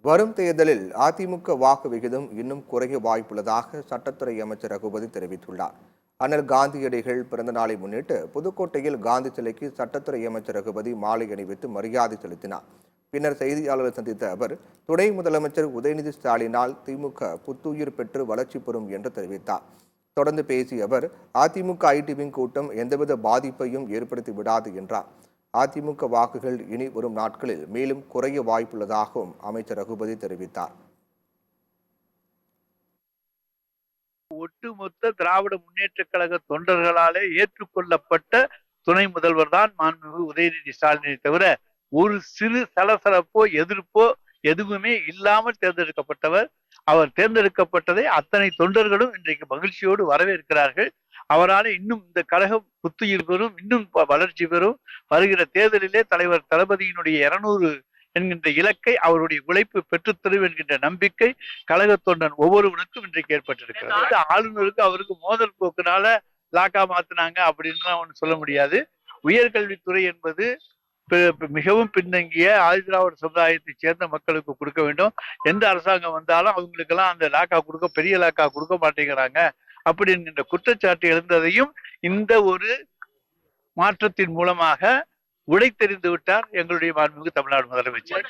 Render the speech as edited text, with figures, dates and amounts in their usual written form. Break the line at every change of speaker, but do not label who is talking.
வரும் தேர்தலில் அதிமுக வாக்கு விகிதம் இன்னும் குறைய வாய்ப்புள்ளதாக சட்டத்துறை அமைச்சர் ரகுபதி தெரிவித்துள்ளார். அண்ணல் காந்தியடிகள் பிறந்த நாளை முன்னிட்டு புதுக்கோட்டையில் காந்தி சிலைக்கு சட்டத்துறை அமைச்சர் ரகுபதி மாலை அணிவித்து மரியாதை செலுத்தினார். பின்னர் செய்தியாளர்கள் சந்தித்த அவர், துணை முதலமைச்சர் உதயநிதி ஸ்டாலினால் திமுக புத்துயிர் பெற்று வளர்ச்சி பெறும் என்று தெரிவித்தார். தொடர்ந்து பேசிய அவர், அதிமுக ஐடி விங் கூட்டம் எந்தவித பாதிப்பையும் ஏற்படுத்தி விடாது என்றார். அதிமுக வாக்குகள் இனி வரும் நாட்களில் மேலும் குறைய வாய்ப்புள்ளதாகவும் அமைச்சர் ரகுபதி தெரிவித்தார்.
ஒட்டுமொத்த திராவிட முன்னேற்ற கழக தொண்டர்களாலே ஏற்றுக்கொள்ளப்பட்ட துணை முதல்வர் தான் மாண்புமிகு உதயநிதி ஸ்டாலினை தவிர ஒரு சிறு சலசலப்போ எதிர்ப்போ எதுவுமே இல்லாமல் தேர்ந்தெடுக்கப்பட்டவர். அவர் தேர்ந்தெடுக்கப்பட்டதை அத்தனை தொண்டர்களும் இன்றைக்கு மகிழ்ச்சியோடு வரவேற்கிறார்கள். அவரால் இன்னும் இந்த கழகம் புத்துயிர் பெறும், இன்னும் வளர்ச்சி பெறும். வருகிற தேர்தலிலே தலைவர் தளபதியினுடைய 200 என்கின்ற இலக்கை அவருடைய உழைப்பு பெற்றுத்தரும் என்கின்ற நம்பிக்கை கழக தொண்டன் ஒவ்வொருவனுக்கும் இன்றைக்கு ஏற்பட்டிருக்கிறது. ஆளுநருக்கு அவருக்கு மோதல் போக்குனால லாக்கா மாத்தினாங்க அப்படின்னு ஒன்று சொல்ல முடியாது. உயர்கல்வித்துறை என்பது மிகவும் பின்தங்கிய ஆதிதிராவிட சமுதாயத்தை சேர்ந்த மக்களுக்கு கொடுக்க வேண்டும். எந்த அரசாங்கம் வந்தாலும் அவங்களுக்கெல்லாம் அந்த லாக்கா கொடுக்க, பெரிய லாக்கா கொடுக்க மாட்டேங்கிறாங்க அப்படி என்கின்ற குற்றச்சாட்டு எழுந்ததையும் இந்த ஒரு மாற்றத்தின் மூலமாக உடைத்தெறிந்து விட்டார் எங்களுடைய மாண்புமிகு தமிழ்நாடு முதலமைச்சர்.